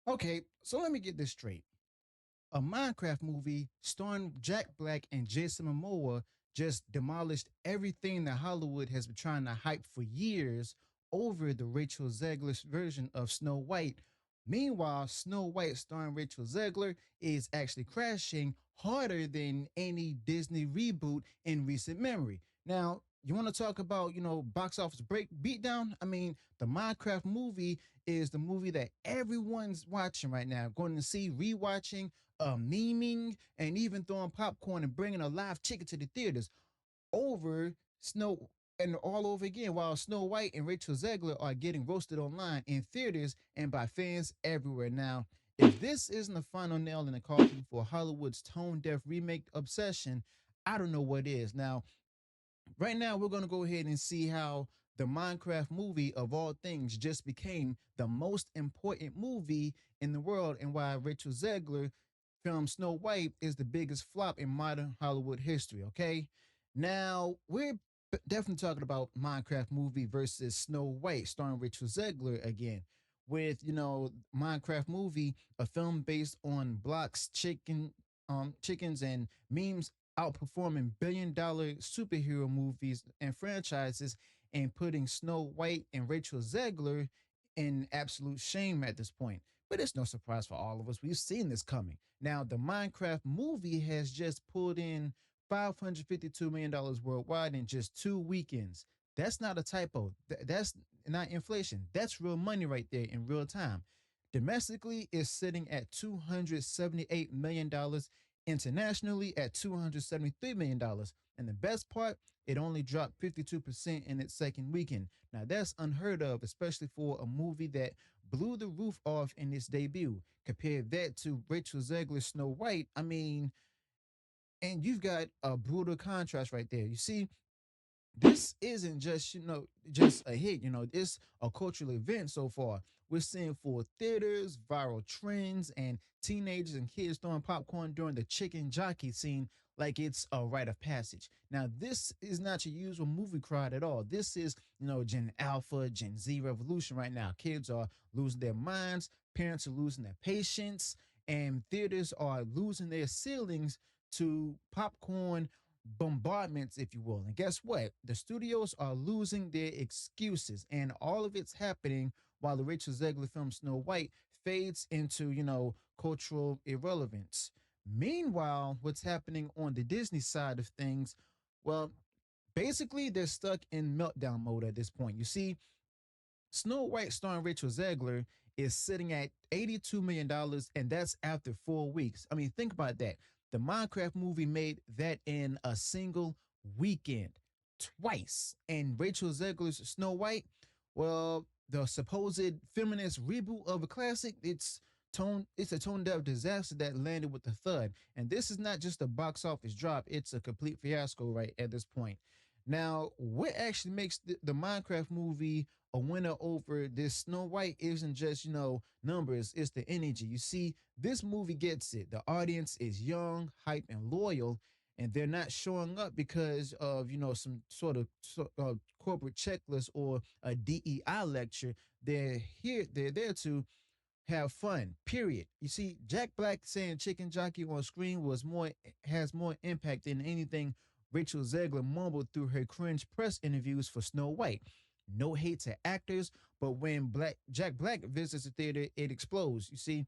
Okay, so let me get this straight. A Minecraft movie starring Jack Black and Jason Momoa just demolished everything that Hollywood has been trying to hype for years over the Rachel Zegler version of Snow White. Meanwhile, Snow White starring Rachel Zegler is actually crashing harder than any Disney reboot in recent memory. Now, you want to talk about, box office break beatdown? I mean, the Minecraft movie is the movie that everyone's watching right now, going to see, rewatching, memeing, and even throwing popcorn and bringing a live chicken to the theaters over Snow and all over again, while Snow White and Rachel Zegler are getting roasted online in theaters and by fans everywhere. Now, if this isn't the final nail in the coffin for Hollywood's tone deaf remake obsession, I don't know what is. Now, right now, we're going to go ahead and see how the Minecraft movie, of all things, just became the most important movie in the world, and why Rachel Zegler film Snow White is the biggest flop in modern Hollywood history. Okay, now we're definitely talking about Minecraft movie versus Snow White, starring Rachel Zegler again. With Minecraft movie, a film based on blocks, chickens, and memes outperforming billion-dollar superhero movies and franchises, and putting Snow White and Rachel Zegler in absolute shame at this point. But it's no surprise for all of us. We've seen this coming. Now, the Minecraft movie has just pulled in $552 million worldwide in just 2 weekends. That's not a typo. That's not inflation. That's real money right there in real time. Domestically, it's sitting at $278 million, internationally at $273 million. And the best part, it only dropped 52% in its second weekend. Now, that's unheard of, especially for a movie that blew the roof off in its debut. Compare that to Rachel Zegler's Snow White. I mean, and you've got a brutal contrast right there. You see, this isn't just just a hit. It's a cultural event so far. We're seeing full theaters, viral trends, and teenagers and kids throwing popcorn during the chicken jockey scene like it's a rite of passage. Now, this is not your usual movie crowd at all. This is Gen Alpha, Gen Z revolution right now. Kids are losing their minds, parents are losing their patience, and theaters are losing their ceilings to popcorn bombardments, if you will. And guess what? The studios are losing their excuses, and all of it's happening while the Rachel Zegler film Snow White fades into, cultural irrelevance. Meanwhile, what's happening on the Disney side of things, well, basically they're stuck in meltdown mode at this point. You see, Snow White starring Rachel Zegler is sitting at $82 million, and that's after 4 weeks. I mean, think about that. The Minecraft movie made that in a single weekend, twice. And Rachel Zegler's Snow White, well, the supposed feminist reboot of a classic, it's a tone deaf disaster that landed with a thud. And this is not just a box office drop, it's a complete fiasco right at this point. Now, what actually makes the Minecraft movie a winner over this Snow White isn't just, numbers, it's the energy. You see, this movie gets it. The audience is young, hype, and loyal, and they're not showing up because of, some sort of corporate checklist or a DEI lecture. They're there to have fun. Period. You see, Jack Black saying chicken jockey on screen has more impact than anything Rachel Zegler mumbled through her cringe press interviews for Snow White. No hate to actors, but when Jack Black visits the theater, it explodes. You see,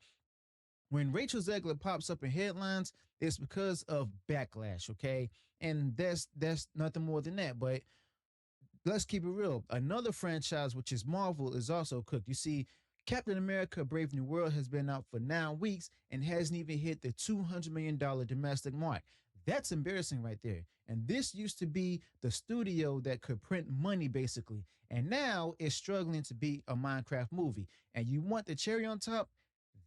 when Rachel Zegler pops up in headlines, it's because of backlash, okay? And that's nothing more than that. But let's keep it real. Another franchise, which is Marvel, is also cooked. You see, Captain America Brave New World has been out for 9 weeks and hasn't even hit the $200 million domestic mark. That's embarrassing right there. And this used to be the studio that could print money, basically. And now it's struggling to beat a Minecraft movie. And you want the cherry on top?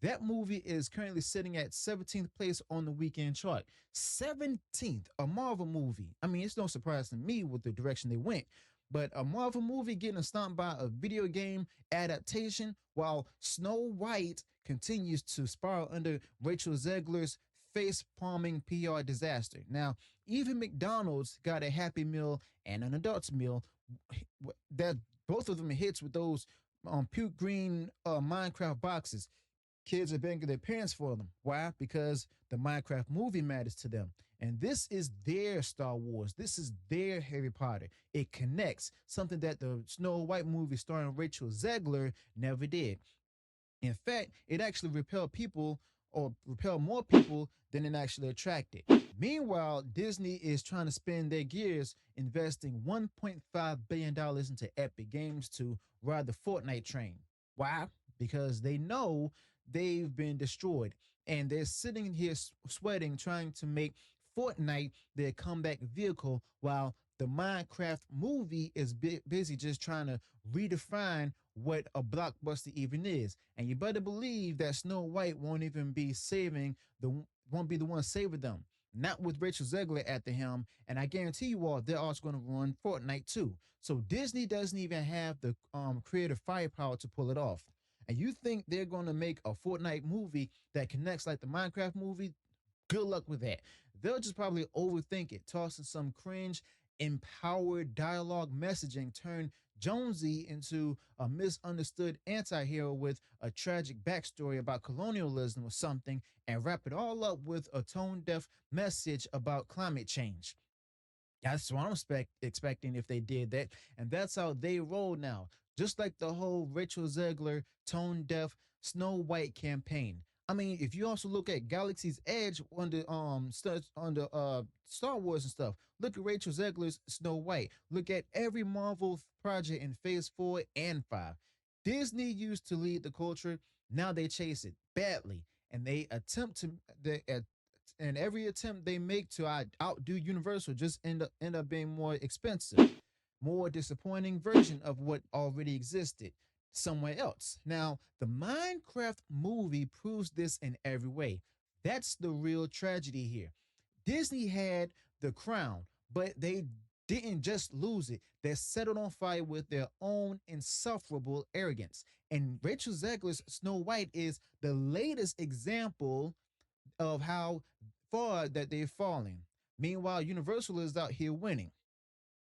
That movie is currently sitting at 17th place on the weekend chart. 17th, a Marvel movie. I mean, it's no surprise to me with the direction they went. But a Marvel movie getting stomped by a video game adaptation while Snow White continues to spiral under Rachel Zegler's face palming PR disaster. Now, even McDonald's got a Happy Meal and an Adults Meal that both of them hits with those puke green Minecraft boxes. Kids are begging their parents for them. Why? Because the Minecraft movie matters to them. And this is their Star Wars. This is their Harry Potter. It connects, something that the Snow White movie starring Rachel Zegler never did. In fact, it actually repelled people or repelled more people than it actually attracted. Meanwhile, Disney is trying to spin their gears, investing $1.5 billion into Epic Games to ride the Fortnite train. Why? Because they know they've been destroyed and they're sitting here sweating, trying to make Fortnite their comeback vehicle while the Minecraft movie is busy just trying to redefine what a blockbuster even is. And you better believe that Snow White won't even be saving the won't be the one saving them. Not with Rachel Zegler at the helm, and I guarantee you all they're also going to run Fortnite too. So Disney doesn't even have the creative firepower to pull it off. And you think they're going to make a Fortnite movie that connects like the Minecraft movie? Good luck with that. They'll just probably overthink it, tossing some cringe, empowered dialogue messaging, turn Jonesy into a misunderstood anti hero with a tragic backstory about colonialism or something, and wrap it all up with a tone deaf message about climate change. That's what I'm expecting if they did that. And that's how they roll now. Just like the whole Rachel Zegler tone deaf Snow White campaign. I mean, if you also look at Galaxy's Edge under Star Wars and stuff, look at Rachel Zegler's Snow White. Look at every Marvel project in Phase 4 and 5. Disney used to lead the culture, now they chase it badly. And they attempt to they and every attempt they make to outdo Universal just end up being more expensive, more disappointing version of what already existed somewhere else. Now, the Minecraft movie proves this in every way. That's the real tragedy here. Disney had the crown, but they didn't just lose it. They set it on fire with their own insufferable arrogance. And Rachel Zegler's Snow White is the latest example of how far that they're falling. Meanwhile, Universal is out here winning.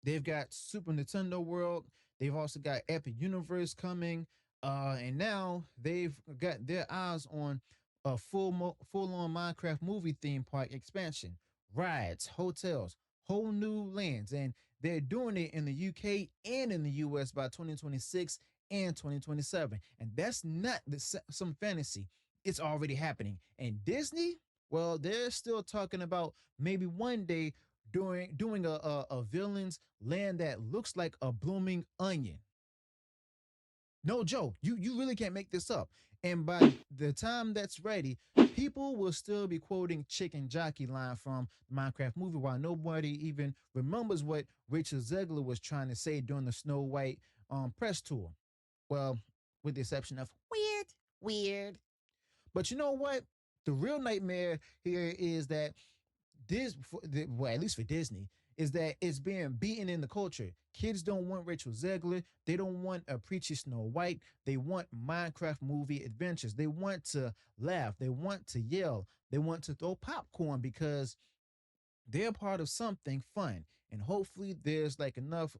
They've got Super Nintendo World. They've also got Epic Universe coming, and now they've got their eyes on a full on Minecraft movie theme park expansion, rides, hotels, whole new lands, and they're doing it in the UK and in the US by 2026 and 2027. And that's not some fantasy. It's already happening. And Disney, well, they're still talking about maybe one day doing a villain's land that looks like a blooming onion. No joke. You really can't make this up. And by the time that's ready, people will still be quoting Chicken Jockey line from the Minecraft movie while nobody even remembers what Rachel Zegler was trying to say during the Snow White press tour. Well, with the exception of weird, weird. But you know what? The real nightmare here is that well, at least for Disney, is that it's being beaten in the culture. Kids don't want Rachel Zegler. They don't want a preachy Snow White. They want Minecraft movie adventures. They want to laugh. They want to yell. They want to throw popcorn because they're part of something fun. And hopefully there's like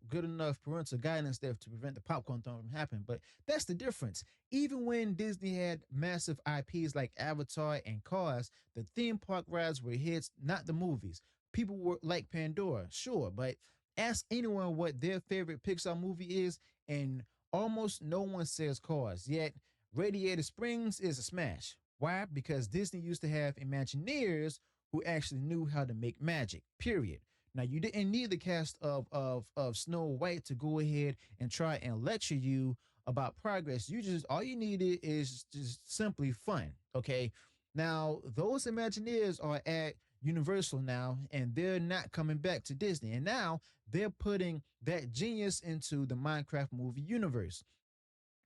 good enough parental guidance there to prevent the popcorn throwing from happening. But that's the difference. Even when Disney had massive IPs like Avatar and Cars, the theme park rides were hits, not the movies. People were like Pandora, sure, but ask anyone what their favorite Pixar movie is, and almost no one says Cars. Yet Radiator Springs is a smash. Why? Because Disney used to have Imagineers who actually knew how to make magic. Period. Now you didn't need the cast of Snow White to go ahead and try and lecture you about progress. You just all you needed is just simply fun. Okay. Now those Imagineers are at Universal now, and they're not coming back to Disney. And now they're putting that genius into the Minecraft movie universe.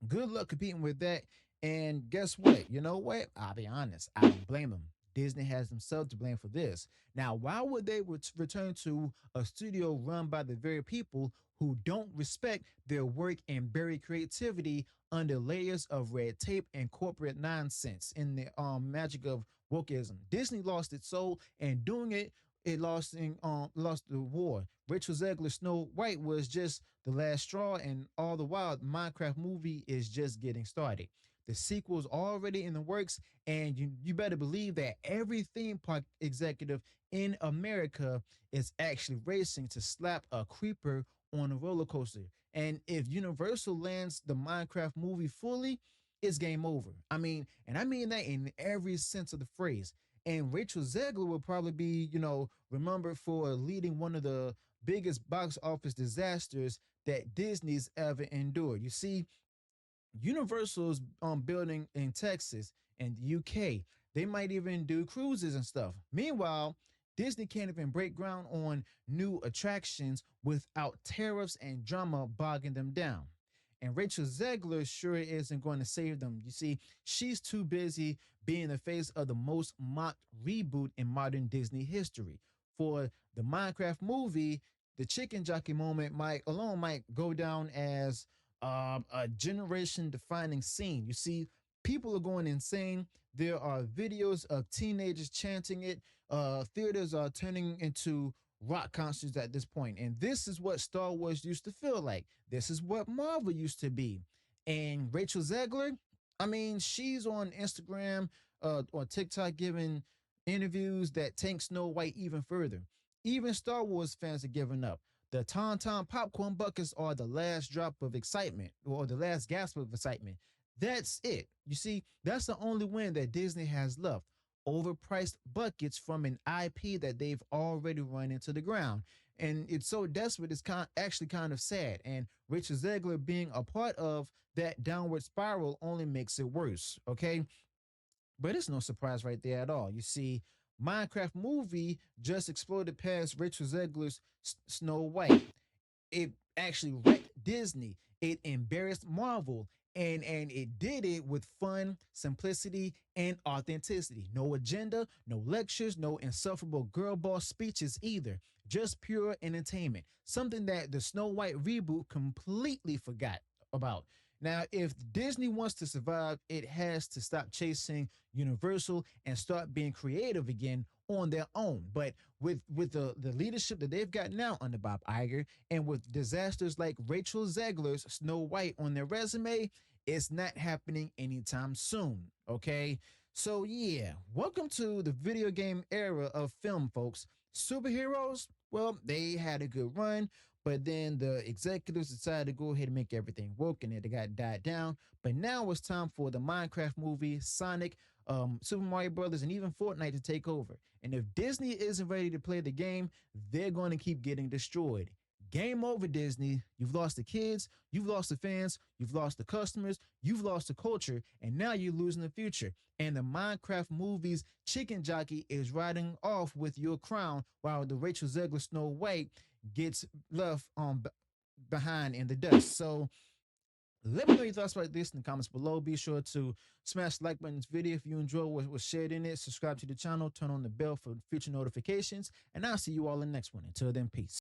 Good luck competing with that. And guess what? You know what? I'll be honest. I don't blame them. Disney has themselves to blame for this. Now, why would they return to a studio run by the very people who don't respect their work and bury creativity under layers of red tape and corporate nonsense in the magic of wokeism? Disney lost its soul, and doing it, it lost the war. Rachel Zegler Snow White was just the last straw, and all the while, the Minecraft movie is just getting started. The sequel's already in the works, and you better believe that every theme park executive in America is actually racing to slap a creeper on a roller coaster. And if Universal lands the Minecraft movie fully, it's game over. I mean, and I mean that in every sense of the phrase. And Rachel Zegler will probably be, remembered for leading one of the biggest box office disasters that Disney's ever endured. You see, Universal's building in Texas and the UK. They might even do cruises and stuff. Meanwhile, Disney can't even break ground on new attractions without tariffs and drama bogging them down. And Rachel Zegler sure isn't going to save them. You see, she's too busy being the face of the most mocked reboot in modern Disney history. For the Minecraft movie, the chicken jockey moment might go down as a generation defining scene. You see, people are going insane. There are videos of teenagers chanting it. Theaters are turning into rock concerts at this point. And this is what Star Wars used to feel like. This is what Marvel used to be. And Rachel Zegler, I mean, she's on Instagram or TikTok giving interviews that tank Snow White even further. Even Star Wars fans are giving up. The Tauntaun popcorn buckets are the last drop of excitement or the last gasp of excitement. That's it. You see, that's the only win that Disney has left. Overpriced buckets from an IP that they've already run into the ground. And it's so desperate, it's actually kind of sad. And Rachel Zegler being a part of that downward spiral only makes it worse, okay? But it's no surprise right there at all. You see, Minecraft movie just exploded past Rachel Zegler's Snow White. It actually wrecked Disney. It embarrassed Marvel. And it did it with fun, simplicity, and authenticity. No agenda, no lectures, no insufferable girl boss speeches either. Just pure entertainment. Something that the Snow White reboot completely forgot about. Now, if Disney wants to survive, it has to stop chasing Universal and start being creative again on their own. But with the leadership that they've got now under Bob Iger, and with disasters like Rachel Zegler's Snow White on their resume, it's not happening anytime soon. Okay. So yeah, welcome to the video game era of film, folks. Superheroes, well, they had a good run, but then the executives decided to go ahead and make everything work, and it got died down. But now it's time for the Minecraft movie, Sonic, Super Mario Brothers, and even Fortnite to take over. And if Disney isn't ready to play the game, they're going to keep getting destroyed. Game over, Disney. You've lost the kids, you've lost the fans, you've lost the customers, you've lost the culture, and now you're losing the future. And the Minecraft movie's chicken jockey is riding off with your crown while the Rachel Zegler Snow White gets left behind in the dust. So let me know your thoughts about this in the comments below. Be sure to smash the like button in this video if you enjoy what was shared in it. Subscribe to the channel, turn on the bell for future notifications, and I'll see you all in the next one. Until then, peace.